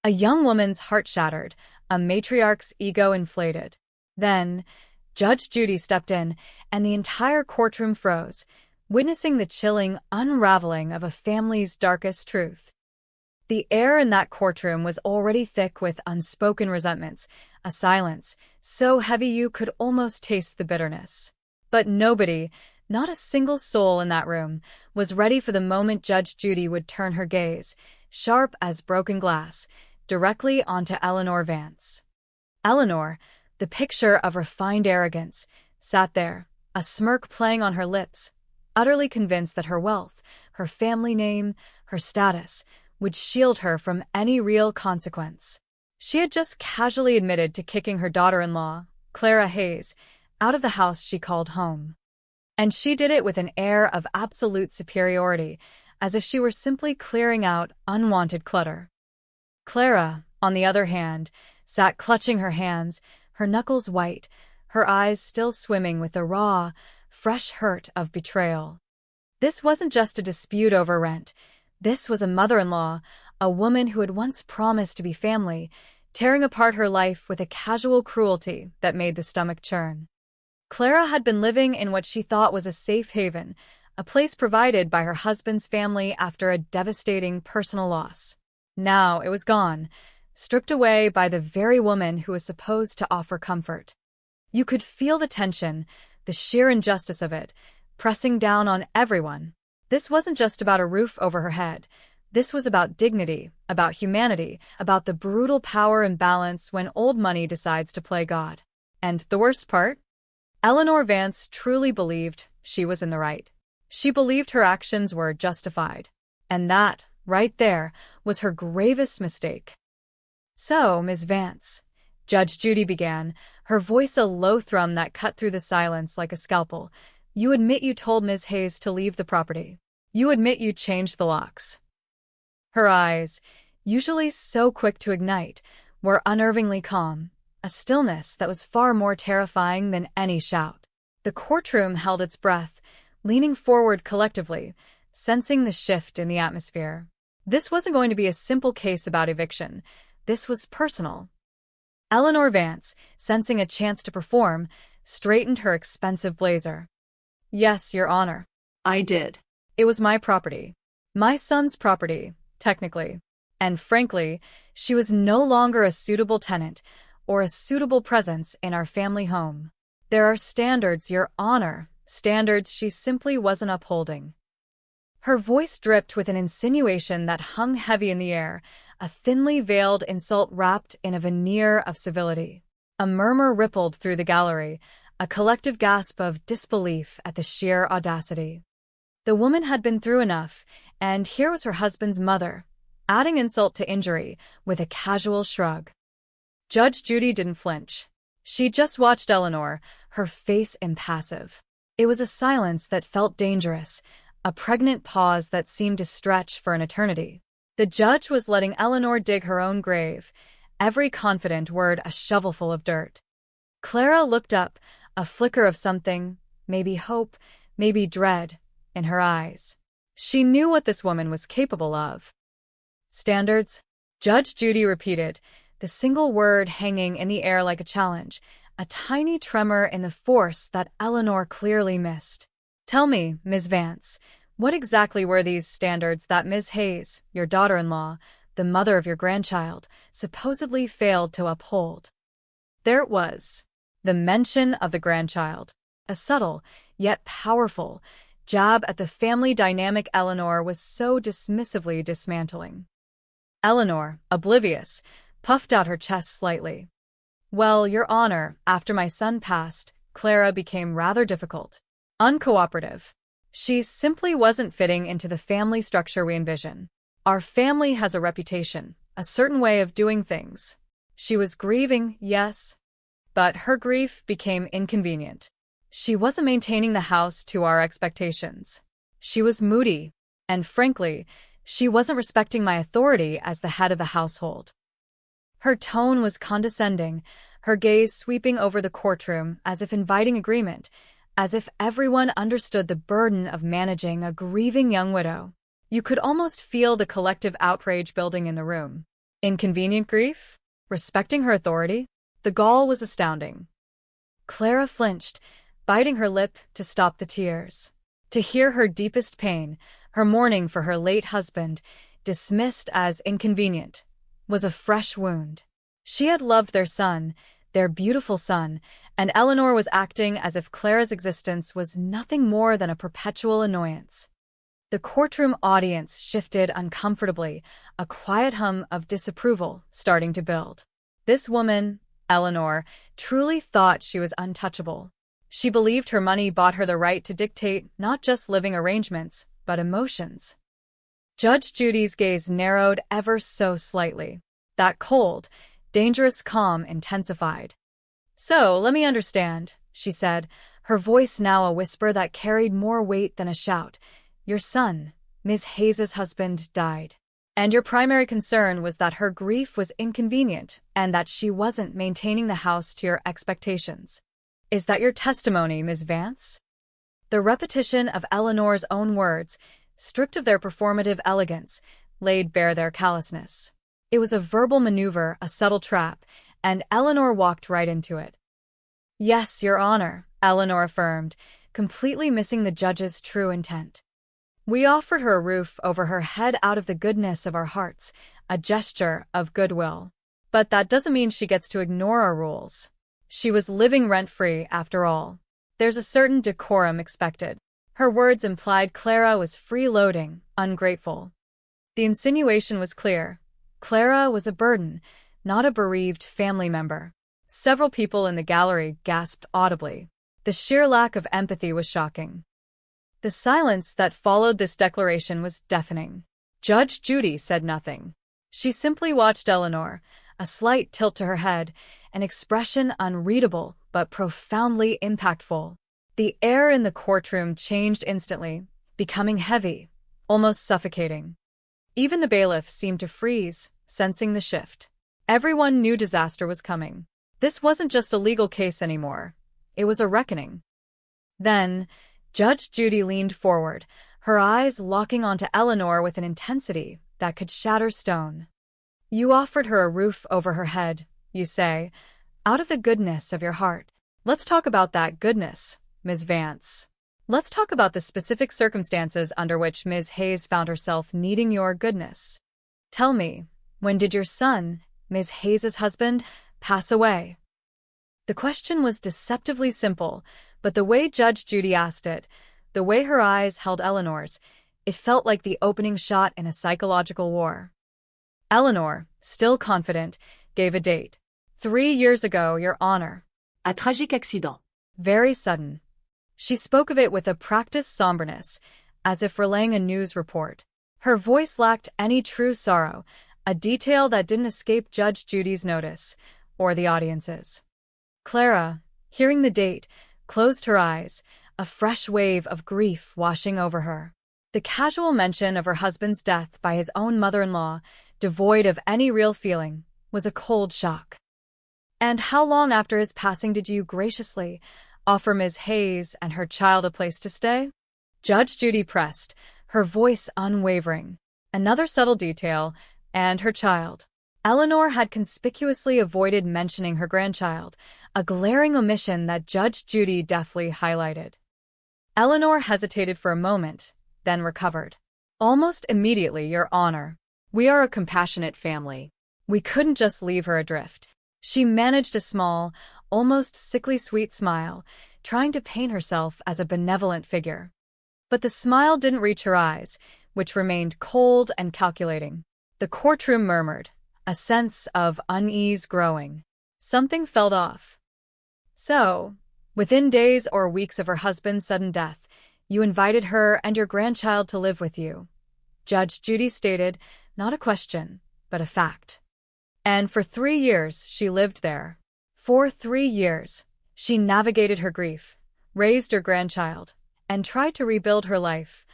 A young woman's heart shattered, a matriarch's ego inflated. Then, Judge Judy stepped in, and the entire courtroom froze, witnessing the chilling unraveling of a family's darkest truth. The air in that courtroom was already thick with unspoken resentments, a silence so heavy you could almost taste the bitterness. But nobody, not a single soul in that room, was ready for the moment Judge Judy would turn her gaze, sharp as broken glass, directly onto Eleanor Vance. Eleanor, the picture of refined arrogance, sat there, a smirk playing on her lips, utterly convinced that her wealth, her family name, her status, would shield her from any real consequence. She had just casually admitted to kicking her daughter-in-law, Clara Hayes, out of the house she called home. And she did it with an air of absolute superiority, as if she were simply clearing out unwanted clutter. Clara, on the other hand, sat clutching her hands, her knuckles white, her eyes still swimming with the raw, fresh hurt of betrayal. This wasn't just a dispute over rent. This was a mother-in-law, a woman who had once promised to be family, tearing apart her life with a casual cruelty that made the stomach churn. Clara had been living in what she thought was a safe haven, a place provided by her husband's family after a devastating personal loss. Now it was gone, stripped away by the very woman who was supposed to offer comfort. You could feel the tension, the sheer injustice of it, pressing down on everyone. This wasn't just about a roof over her head. This was about dignity, about humanity, about the brutal power imbalance when old money decides to play God. And the worst part? Eleanor Vance truly believed she was in the right. She believed her actions were justified. And that, right there, was her gravest mistake. "So, Miss Vance," Judge Judy began, her voice a low thrum that cut through the silence like a scalpel, "you admit you told Ms. Hayes to leave the property. You admit you changed the locks." Her eyes, usually so quick to ignite, were unnervingly calm, a stillness that was far more terrifying than any shout. The courtroom held its breath, leaning forward collectively, sensing the shift in the atmosphere. This wasn't going to be a simple case about eviction. This was personal. Eleanor Vance, sensing a chance to perform, straightened her expensive blazer. "Yes, Your Honor. I did. It was my property. My son's property, technically. And frankly, she was no longer a suitable tenant or a suitable presence in our family home. There are standards, Your Honor, standards she simply wasn't upholding." Her voice dripped with an insinuation that hung heavy in the air, a thinly veiled insult wrapped in a veneer of civility. A murmur rippled through the gallery, a collective gasp of disbelief at the sheer audacity. The woman had been through enough, and here was her husband's mother, adding insult to injury with a casual shrug. Judge Judy didn't flinch. She just watched Eleanor, her face impassive. It was a silence that felt dangerous, a pregnant pause that seemed to stretch for an eternity. The judge was letting Eleanor dig her own grave, every confident word a shovelful of dirt. Clara looked up, a flicker of something, maybe hope, maybe dread, in her eyes. She knew what this woman was capable of. "Standards?" Judge Judy repeated, the single word hanging in the air like a challenge, a tiny tremor in the force that Eleanor clearly missed. "Tell me, Ms. Vance, what exactly were these standards that Ms. Hayes, your daughter-in-law, the mother of your grandchild, supposedly failed to uphold?" There it was, the mention of the grandchild, a subtle, yet powerful, jab at the family dynamic Eleanor was so dismissively dismantling. Eleanor, oblivious, puffed out her chest slightly. "Well, Your Honor, after my son passed, Clara became rather difficult. Uncooperative. She simply wasn't fitting into the family structure we envision. Our family has a reputation, a certain way of doing things. She was grieving, yes, but her grief became inconvenient. She wasn't maintaining the house to our expectations. She was moody, and frankly, she wasn't respecting my authority as the head of the household." Her tone was condescending, her gaze sweeping over the courtroom as if inviting agreement, as if everyone understood the burden of managing a grieving young widow. You could almost feel the collective outrage building in the room. Inconvenient grief? Respecting her authority? The gall was astounding. Clara flinched, biting her lip to stop the tears. To hear her deepest pain, her mourning for her late husband, dismissed as inconvenient, was a fresh wound. She had loved their son, their beautiful son, and Eleanor was acting as if Clara's existence was nothing more than a perpetual annoyance. The courtroom audience shifted uncomfortably, a quiet hum of disapproval starting to build. This woman, Eleanor, truly thought she was untouchable. She believed her money bought her the right to dictate not just living arrangements, but emotions. Judge Judy's gaze narrowed ever so slightly. That cold, dangerous calm intensified. "So, let me understand," she said, her voice now a whisper that carried more weight than a shout. "Your son, Ms. Hayes's husband, died. And your primary concern was that her grief was inconvenient and that she wasn't maintaining the house to your expectations. Is that your testimony, Ms. Vance?" The repetition of Eleanor's own words, stripped of their performative elegance, laid bare their callousness. It was a verbal maneuver, a subtle trap, and Eleanor walked right into it. "Yes, Your Honor," Eleanor affirmed, completely missing the judge's true intent. "We offered her a roof over her head out of the goodness of our hearts, a gesture of goodwill. But that doesn't mean she gets to ignore our rules. She was living rent-free, after all. There's a certain decorum expected." Her words implied Clara was freeloading, ungrateful. The insinuation was clear. Clara was a burden, not a bereaved family member. Several people in the gallery gasped audibly. The sheer lack of empathy was shocking. The silence that followed this declaration was deafening. Judge Judy said nothing. She simply watched Eleanor, a slight tilt to her head, an expression unreadable but profoundly impactful. The air in the courtroom changed instantly, becoming heavy, almost suffocating. Even the bailiff seemed to freeze, sensing the shift. Everyone knew disaster was coming. This wasn't just a legal case anymore. It was a reckoning. Then, Judge Judy leaned forward, her eyes locking onto Eleanor with an intensity that could shatter stone. "You offered her a roof over her head, you say, out of the goodness of your heart. Let's talk about that goodness, Ms. Vance. Let's talk about the specific circumstances under which Ms. Hayes found herself needing your goodness. Tell me, when did your son, Ms. Hayes's husband, pass away?" The question was deceptively simple, but the way Judge Judy asked it, the way her eyes held Eleanor's, it felt like the opening shot in a psychological war. Eleanor, still confident, gave a date. 3 years ago, Your Honor. Un tragique accident. Very sudden. She spoke of it with a practiced somberness, as if relaying a news report. Her voice lacked any true sorrow, a detail that didn't escape Judge Judy's notice, or the audience's. Clara, hearing the date, closed her eyes, a fresh wave of grief washing over her. The casual mention of her husband's death by his own mother-in-law, devoid of any real feeling, was a cold shock. "And how long after his passing did you graciously offer Ms. Hayes and her child a place to stay?" Judge Judy pressed, her voice unwavering. Another subtle detail, and her child. Eleanor had conspicuously avoided mentioning her grandchild, a glaring omission that Judge Judy deftly highlighted. Eleanor hesitated for a moment, then recovered. "Almost immediately, Your Honor. We are a compassionate family. We couldn't just leave her adrift." She managed a small, almost sickly sweet smile, trying to paint herself as a benevolent figure. But the smile didn't reach her eyes, which remained cold and calculating. The courtroom murmured, a sense of unease growing. Something felt off. "So, within days or weeks of her husband's sudden death, you invited her and your grandchild to live with you," Judge Judy stated, not a question, but a fact. "And for 3 years she lived there. For 3 years, she navigated her grief, raised her grandchild, and tried to rebuild her life,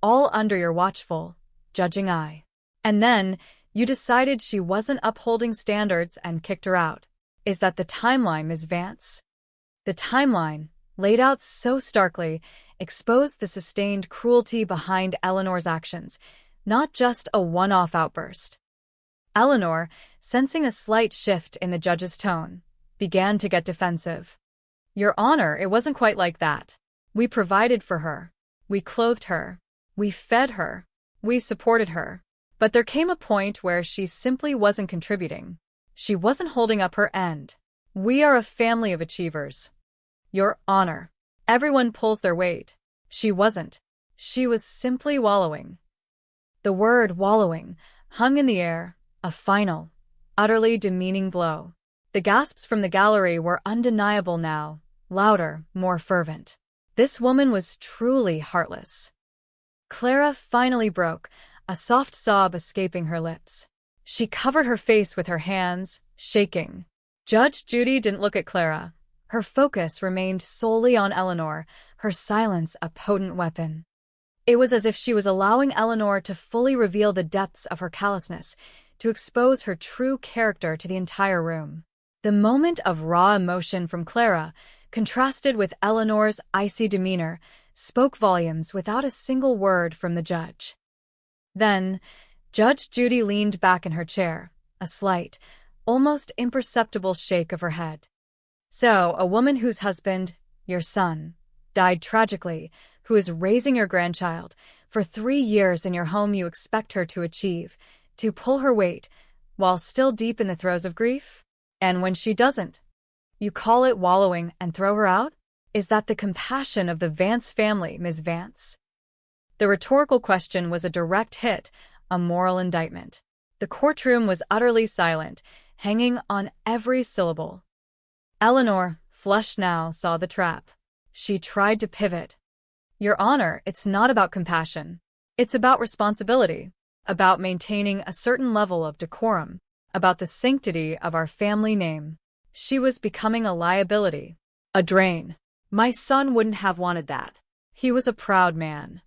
all under your watchful, judging eye. And then, you decided she wasn't upholding standards and kicked her out. Is that the timeline, Ms. Vance?" The timeline, laid out so starkly, exposed the sustained cruelty behind Eleanor's actions, not just a one-off outburst. Eleanor, sensing a slight shift in the judge's tone, began to get defensive. Your Honor, it wasn't quite like that. We provided for her. We clothed her. We fed her. We supported her. But there came a point where she simply wasn't contributing. She wasn't holding up her end. We are a family of achievers. Your Honor. Everyone pulls their weight. She wasn't. She was simply wallowing. The word wallowing hung in the air, a final, utterly demeaning blow. The gasps from the gallery were undeniable now, louder, more fervent. This woman was truly heartless. Clara finally broke, a soft sob escaping her lips. She covered her face with her hands, shaking. Judge Judy didn't look at Clara. Her focus remained solely on Eleanor, her silence a potent weapon. It was as if she was allowing Eleanor to fully reveal the depths of her callousness, to expose her true character to the entire room. The moment of raw emotion from Clara, contrasted with Eleanor's icy demeanor, spoke volumes without a single word from the judge. Then, Judge Judy leaned back in her chair, a slight, almost imperceptible shake of her head. So, a woman whose husband, your son, died tragically, who is raising your grandchild, for 3 years in your home you expect her to achieve, to pull her weight, while still deep in the throes of grief? And when she doesn't, you call it wallowing and throw her out? Is that the compassion of the Vance family, Ms. Vance? The rhetorical question was a direct hit, a moral indictment. The courtroom was utterly silent, hanging on every syllable. Eleanor, flushed now, saw the trap. She tried to pivot. Your Honor, it's not about compassion. It's about responsibility, about maintaining a certain level of decorum, about the sanctity of our family name. She was becoming a liability, a drain. My son wouldn't have wanted that. He was a proud man.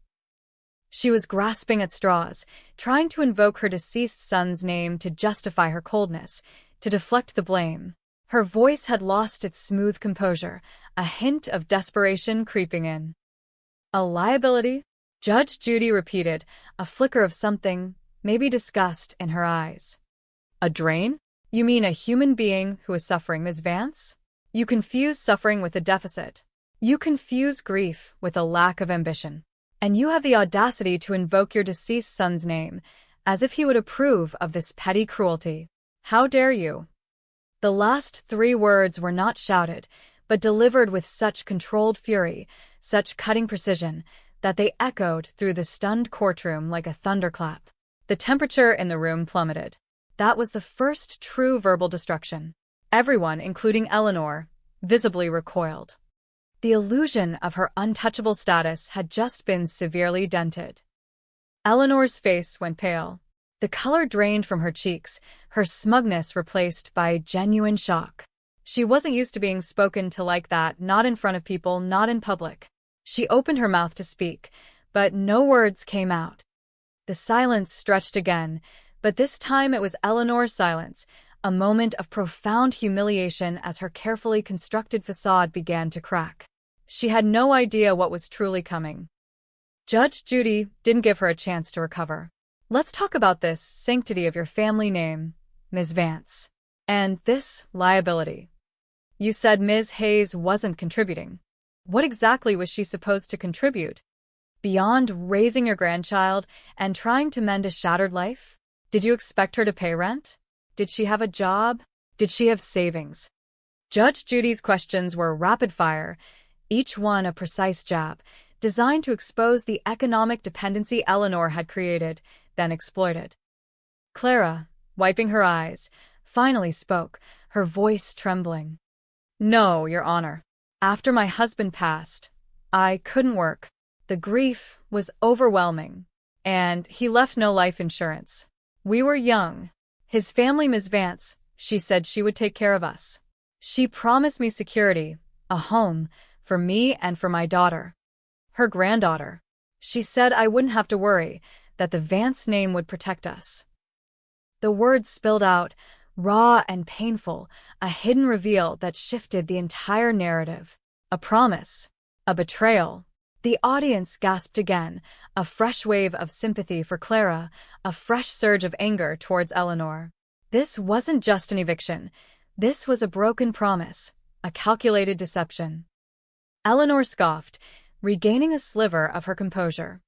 She was grasping at straws, trying to invoke her deceased son's name to justify her coldness, to deflect the blame. Her voice had lost its smooth composure, a hint of desperation creeping in. A liability? Judge Judy repeated, a flicker of something, maybe disgust, in her eyes. A drain? You mean a human being who is suffering, Ms. Vance? You confuse suffering with a deficit. You confuse grief with a lack of ambition. And you have the audacity to invoke your deceased son's name, as if he would approve of this petty cruelty. How dare you? The last 3 words were not shouted, but delivered with such controlled fury, such cutting precision, that they echoed through the stunned courtroom like a thunderclap. The temperature in the room plummeted. That was the first true verbal destruction. Everyone, including Eleanor, visibly recoiled. The illusion of her untouchable status had just been severely dented. Eleanor's face went pale. The color drained from her cheeks, her smugness replaced by genuine shock. She wasn't used to being spoken to like that, not in front of people, not in public. She opened her mouth to speak, but no words came out. The silence stretched again, but this time it was Eleanor's silence, a moment of profound humiliation as her carefully constructed facade began to crack. She had no idea what was truly coming. Judge Judy didn't give her a chance to recover. Let's talk about this sanctity of your family name, Ms. Vance. And this liability. You said Ms. Hayes wasn't contributing. What exactly was she supposed to contribute? Beyond raising your grandchild and trying to mend a shattered life? Did you expect her to pay rent? Did she have a job? Did she have savings? Judge Judy's questions were rapid fire, each one a precise jab, designed to expose the economic dependency Eleanor had created, then exploited. Clara, wiping her eyes, finally spoke, her voice trembling. No, Your Honor. After my husband passed, I couldn't work. The grief was overwhelming, and he left no life insurance. We were young. His family, Ms. Vance, she said she would take care of us. She promised me security, a home, for me and for my daughter. Her granddaughter. She said I wouldn't have to worry, that the Vance name would protect us. The words spilled out, raw and painful, a hidden reveal that shifted the entire narrative. A promise. A betrayal. The audience gasped again, a fresh wave of sympathy for Clara, a fresh surge of anger towards Eleanor. This wasn't just an eviction. This was a broken promise, a calculated deception. Eleanor scoffed, regaining a sliver of her composure.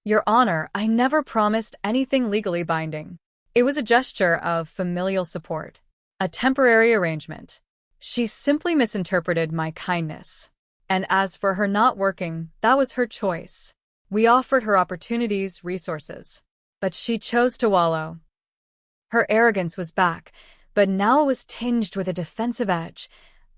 Your Honor, I never promised anything legally binding. It was a gesture of familial support, a temporary arrangement. She simply misinterpreted my kindness. And as for her not working, that was her choice. We offered her opportunities, resources. But she chose to wallow. Her arrogance was back, but now it was tinged with a defensive edge,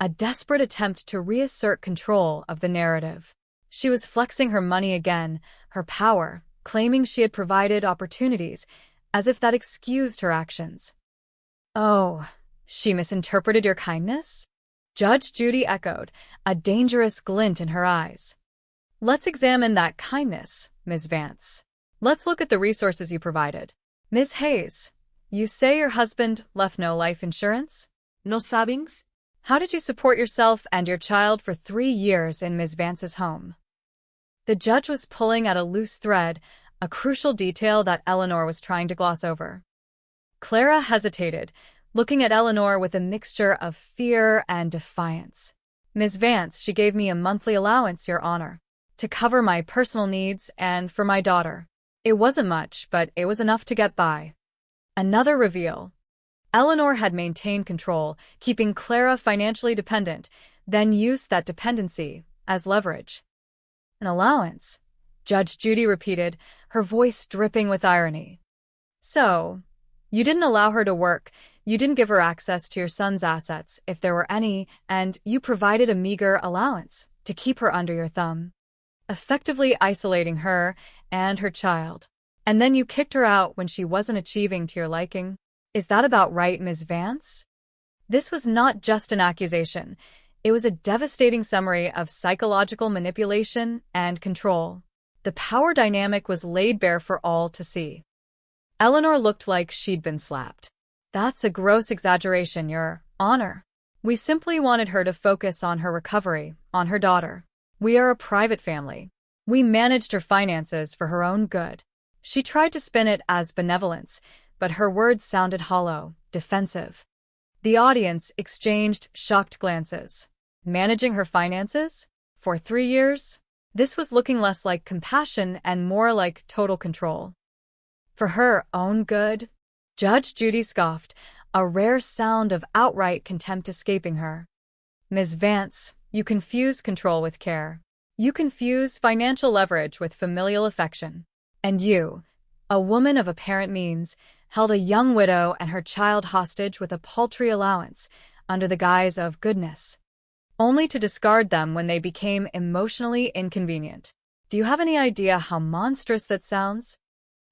a desperate attempt to reassert control of the narrative. She was flexing her money again, her power, claiming she had provided opportunities, as if that excused her actions. Oh, she misinterpreted your kindness? Judge Judy echoed, a dangerous glint in her eyes. Let's examine that kindness, Ms. Vance. Let's look at the resources you provided. Ms. Hayes, you say your husband left no life insurance? No savings? How did you support yourself and your child for 3 years in Ms. Vance's home? The judge was pulling at a loose thread, a crucial detail that Eleanor was trying to gloss over. Clara hesitated, looking at Eleanor with a mixture of fear and defiance. Ms. Vance, she gave me a monthly allowance, Your Honor, to cover my personal needs and for my daughter. It wasn't much, but it was enough to get by. Another reveal. Eleanor had maintained control, keeping Clara financially dependent, then used that dependency as leverage. An allowance, Judge Judy repeated, her voice dripping with irony. So, you didn't allow her to work, you didn't give her access to your son's assets, if there were any, and you provided a meager allowance to keep her under your thumb, effectively isolating her and her child. And then you kicked her out when she wasn't achieving to your liking. Is that about right, Ms. Vance? This was not just an accusation. It was a devastating summary of psychological manipulation and control. The power dynamic was laid bare for all to see. Eleanor looked like she'd been slapped. That's a gross exaggeration, Your Honor. We simply wanted her to focus on her recovery, on her daughter. We are a private family. We managed her finances for her own good. She tried to spin it as benevolence, but her words sounded hollow, defensive. The audience exchanged shocked glances. Managing her finances? For 3 years? This was looking less like compassion and more like total control. For her own good? Judge Judy scoffed, a rare sound of outright contempt escaping her. Ms. Vance, you confuse control with care. You confuse financial leverage with familial affection. And you, a woman of apparent means, held a young widow and her child hostage with a paltry allowance under the guise of goodness, only to discard them when they became emotionally inconvenient. Do you have any idea how monstrous that sounds?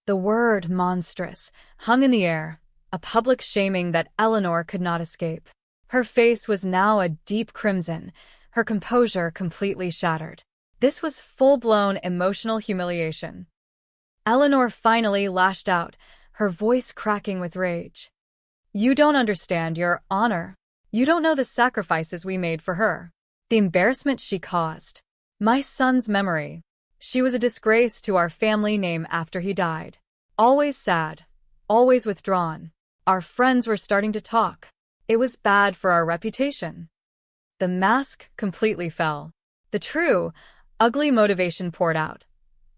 The word monstrous hung in the air, a public shaming that Eleanor could not escape. Her face was now a deep crimson, her composure completely shattered. This was full-blown emotional humiliation. Eleanor finally lashed out, her voice cracking with rage. You don't understand, Your Honor. You don't know the sacrifices we made for her. The embarrassment she caused. My son's memory. She was a disgrace to our family name after he died. Always sad. Always withdrawn. Our friends were starting to talk. It was bad for our reputation. The mask completely fell. The true, ugly motivation poured out.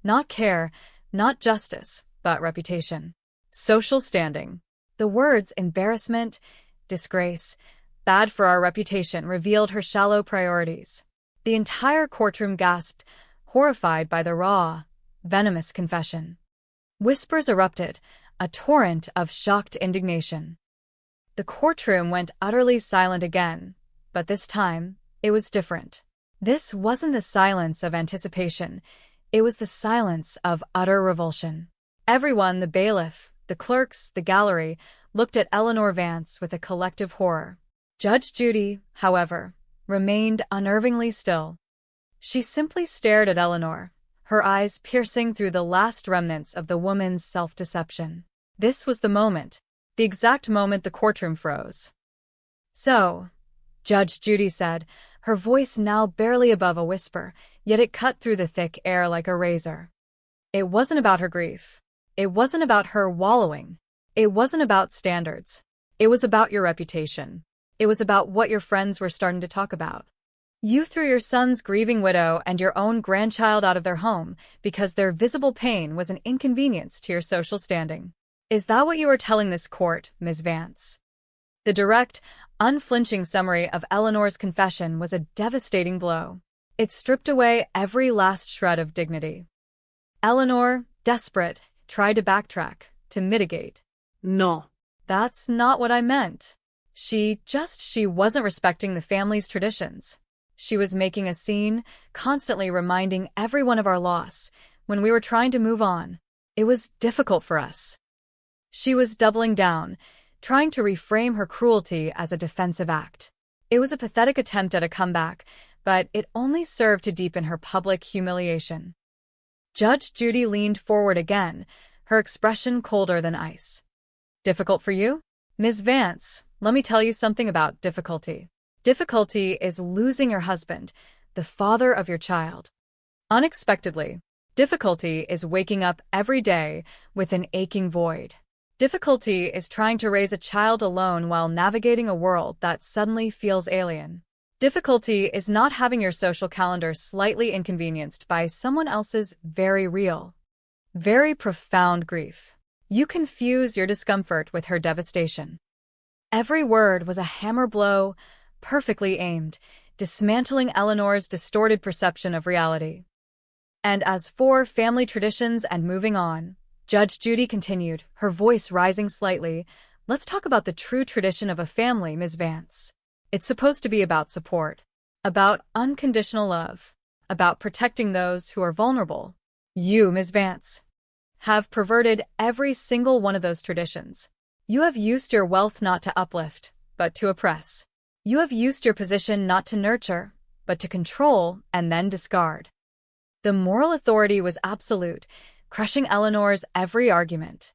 Not care, not justice, but reputation. Social standing. The words embarrassment, disgrace, bad for our reputation revealed her shallow priorities. The entire courtroom gasped, horrified by the raw, venomous confession. Whispers erupted, a torrent of shocked indignation. The courtroom went utterly silent again, but this time, it was different. This wasn't the silence of anticipation, it was the silence of utter revulsion. Everyone, the bailiff, the clerks, the gallery, looked at Eleanor Vance with a collective horror. Judge Judy, however, remained unnervingly still. She simply stared at Eleanor, her eyes piercing through the last remnants of the woman's self-deception. This was the moment, the exact moment the courtroom froze. So, Judge Judy said, her voice now barely above a whisper, yet it cut through the thick air like a razor. It wasn't about her grief. It wasn't about her wallowing. It wasn't about standards. It was about your reputation. It was about what your friends were starting to talk about. You threw your son's grieving widow and your own grandchild out of their home because their visible pain was an inconvenience to your social standing. Is that what you were telling this court, Ms. Vance? The direct, unflinching summary of Eleanor's confession was a devastating blow. It stripped away every last shred of dignity. Eleanor, desperate, tried to backtrack, to mitigate. No. That's not what I meant. She wasn't respecting the family's traditions. She was making a scene, constantly reminding everyone of our loss, when we were trying to move on. It was difficult for us. She was doubling down, trying to reframe her cruelty as a defensive act. It was a pathetic attempt at a comeback, but it only served to deepen her public humiliation. Judge Judy leaned forward again, her expression colder than ice. Difficult for you? Ms. Vance, let me tell you something about difficulty. Difficulty is losing your husband, the father of your child. Unexpectedly, difficulty is waking up every day with an aching void. Difficulty is trying to raise a child alone while navigating a world that suddenly feels alien. Difficulty is not having your social calendar slightly inconvenienced by someone else's very real, very profound grief. You confuse your discomfort with her devastation. Every word was a hammer blow, perfectly aimed, dismantling Eleanor's distorted perception of reality. And as for family traditions and moving on, Judge Judy continued, her voice rising slightly, let's talk about the true tradition of a family, Ms. Vance. It's supposed to be about support, about unconditional love, about protecting those who are vulnerable. You, Ms. Vance, have perverted every single one of those traditions. You have used your wealth not to uplift, but to oppress. You have used your position not to nurture, but to control and then discard. The moral authority was absolute, crushing Eleanor's every argument.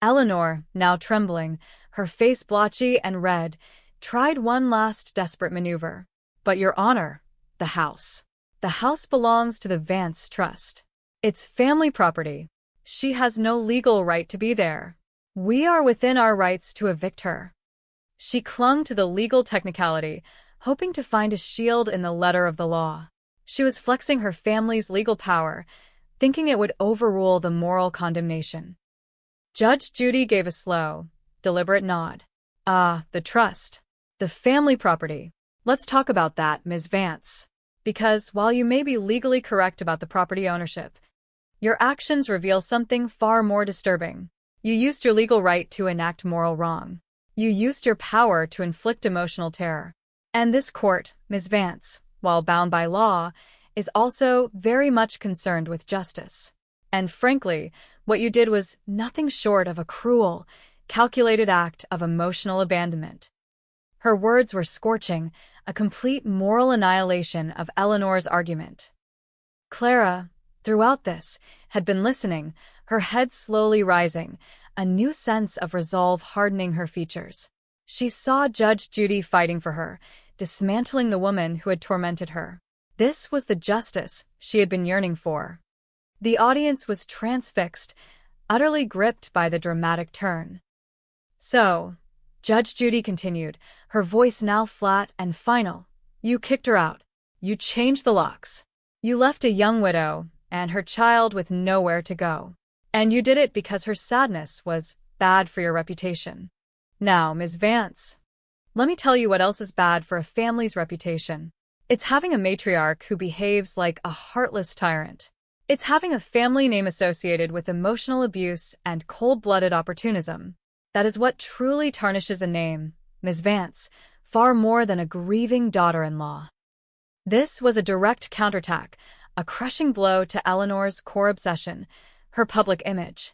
Eleanor, now trembling, her face blotchy and red, tried one last desperate maneuver. But Your Honor, the house. The house belongs to the Vance Trust. It's family property. She has no legal right to be there. We are within our rights to evict her. She clung to the legal technicality, hoping to find a shield in the letter of the law. She was flexing her family's legal power, thinking it would overrule the moral condemnation. Judge Judy gave a slow, deliberate nod. The trust. The family property. Let's talk about that, Ms. Vance. Because while you may be legally correct about the property ownership, your actions reveal something far more disturbing. You used your legal right to enact moral wrong. You used your power to inflict emotional terror. And this court, Ms. Vance, while bound by law, is also very much concerned with justice. And frankly, what you did was nothing short of a cruel, calculated act of emotional abandonment. Her words were scorching, a complete moral annihilation of Eleanor's argument. Clara, throughout this, had been listening, her head slowly rising, a new sense of resolve hardening her features. She saw Judge Judy fighting for her, dismantling the woman who had tormented her. This was the justice she had been yearning for. The audience was transfixed, utterly gripped by the dramatic turn. So, Judge Judy continued, her voice now flat and final, you kicked her out. You changed the locks. You left a young widow and her child with nowhere to go. And you did it because her sadness was bad for your reputation. Now, Ms. Vance, let me tell you what else is bad for a family's reputation. It's having a matriarch who behaves like a heartless tyrant. It's having a family name associated with emotional abuse and cold-blooded opportunism. That is what truly tarnishes a name, Ms. Vance, far more than a grieving daughter-in-law. This was a direct counterattack, a crushing blow to Eleanor's core obsession, her public image.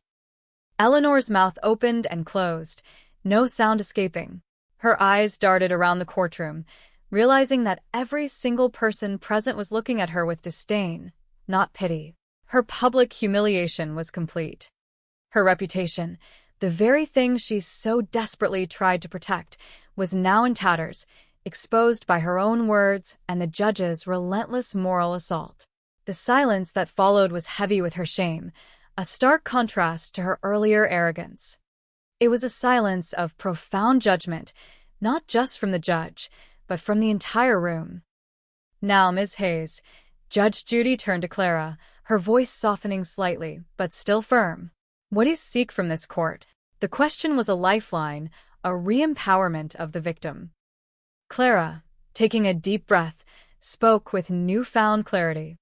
Eleanor's mouth opened and closed, no sound escaping. Her eyes darted around the courtroom, realizing that every single person present was looking at her with disdain, not pity. Her public humiliation was complete. Her reputation, the very thing she so desperately tried to protect, was now in tatters, exposed by her own words and the judge's relentless moral assault. The silence that followed was heavy with her shame, a stark contrast to her earlier arrogance. It was a silence of profound judgment, not just from the judge, but from the entire room. "Now, Miss Hayes," Judge Judy turned to Clara, her voice softening slightly, but still firm. "What do you seek from this court?" The question was a lifeline, a re-empowerment of the victim. Clara, taking a deep breath, spoke with newfound clarity.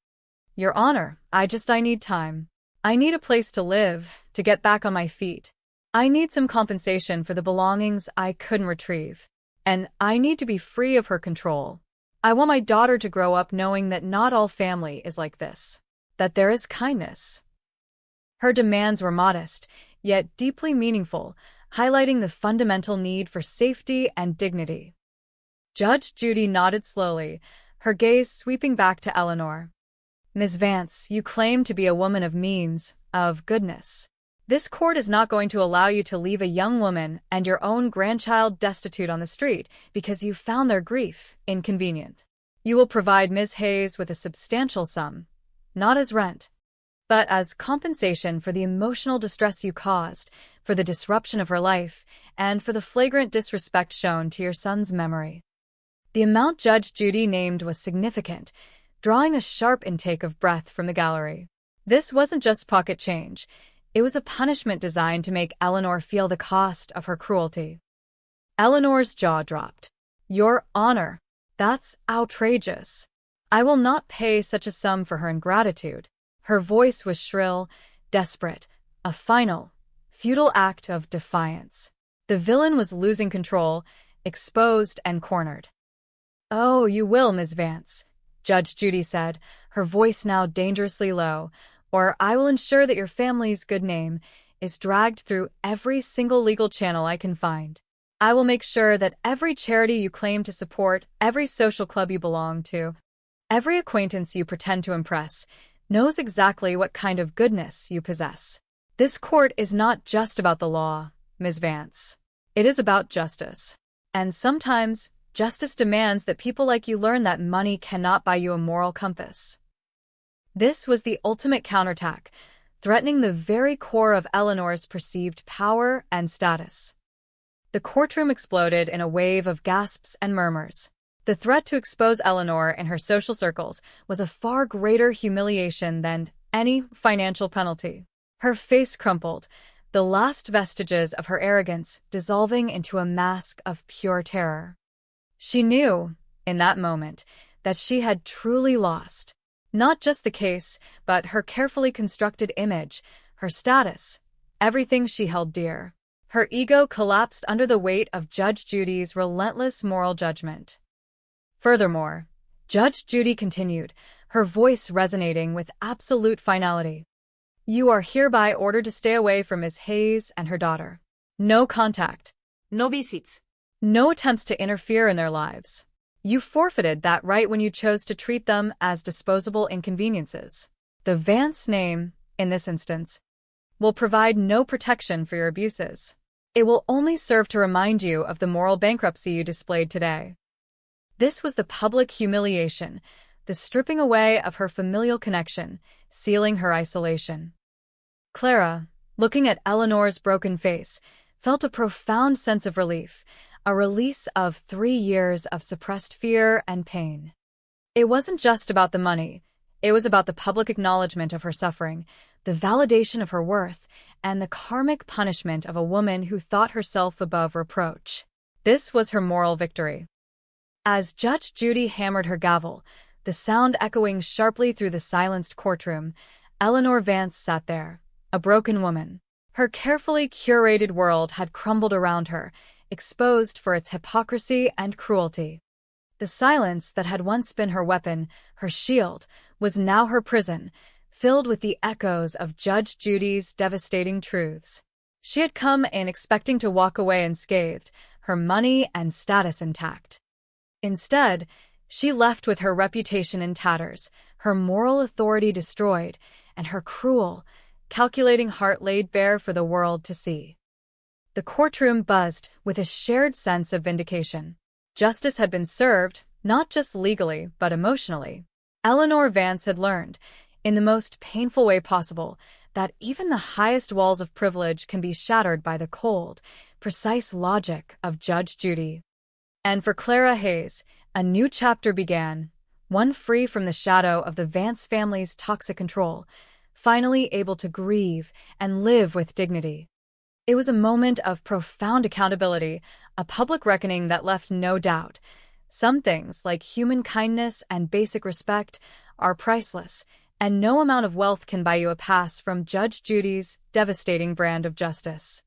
"Your Honor, I need time. I need a place to live, to get back on my feet. I need some compensation for the belongings I couldn't retrieve. And I need to be free of her control. I want my daughter to grow up knowing that not all family is like this, that there is kindness." Her demands were modest, yet deeply meaningful, highlighting the fundamental need for safety and dignity. Judge Judy nodded slowly, her gaze sweeping back to Eleanor. "Miss Vance, you claim to be a woman of means, of goodness. This court is not going to allow you to leave a young woman and your own grandchild destitute on the street because you found their grief inconvenient. You will provide Ms. Hayes with a substantial sum, not as rent, but as compensation for the emotional distress you caused, for the disruption of her life, and for the flagrant disrespect shown to your son's memory." The amount Judge Judy named was significant, drawing a sharp intake of breath from the gallery. This wasn't just pocket change. It was a punishment designed to make Eleanor feel the cost of her cruelty. Eleanor's jaw dropped. "Your Honor, that's outrageous. I will not pay such a sum for her ingratitude." Her voice was shrill, desperate, a final, futile act of defiance. The villain was losing control, exposed and cornered. "Oh, you will, Miss Vance," Judge Judy said, her voice now dangerously low, "or I will ensure that your family's good name is dragged through every single legal channel I can find. I will make sure that every charity you claim to support, every social club you belong to, every acquaintance you pretend to impress, knows exactly what kind of goodness you possess. This court is not just about the law, Ms. Vance. It is about justice. And sometimes, justice demands that people like you learn that money cannot buy you a moral compass." This was the ultimate counterattack, threatening the very core of Eleanor's perceived power and status. The courtroom exploded in a wave of gasps and murmurs. The threat to expose Eleanor and her social circles was a far greater humiliation than any financial penalty. Her face crumpled, the last vestiges of her arrogance dissolving into a mask of pure terror. She knew, in that moment, that she had truly lost. Not just the case, but her carefully constructed image, her status, everything she held dear. Her ego collapsed under the weight of Judge Judy's relentless moral judgment. Furthermore, Judge Judy continued, her voice resonating with absolute finality. "You are hereby ordered to stay away from Miss Hayes and her daughter. No contact. No visits. No attempts to interfere in their lives. You forfeited that right when you chose to treat them as disposable inconveniences. The Vance name, in this instance, will provide no protection for your abuses. It will only serve to remind you of the moral bankruptcy you displayed today." This was the public humiliation, the stripping away of her familial connection, sealing her isolation. Clara, looking at Eleanor's broken face, felt a profound sense of relief, a release of 3 years of suppressed fear and pain. It wasn't just about the money. It was about the public acknowledgement of her suffering, the validation of her worth, and the karmic punishment of a woman who thought herself above reproach. This was her moral victory. As Judge Judy hammered her gavel, the sound echoing sharply through the silenced courtroom, Eleanor Vance sat there, a broken woman. Her carefully curated world had crumbled around her, exposed for its hypocrisy and cruelty. The silence that had once been her weapon, her shield, was now her prison, filled with the echoes of Judge Judy's devastating truths. She had come in expecting to walk away unscathed, her money and status intact. Instead, she left with her reputation in tatters, her moral authority destroyed, and her cruel, calculating heart laid bare for the world to see. The courtroom buzzed with a shared sense of vindication. Justice had been served, not just legally, but emotionally. Eleanor Vance had learned, in the most painful way possible, that even the highest walls of privilege can be shattered by the cold, precise logic of Judge Judy. And for Clara Hayes, a new chapter began, one free from the shadow of the Vance family's toxic control, finally able to grieve and live with dignity. It was a moment of profound accountability, a public reckoning that left no doubt. Some things, like human kindness and basic respect, are priceless, and no amount of wealth can buy you a pass from Judge Judy's devastating brand of justice.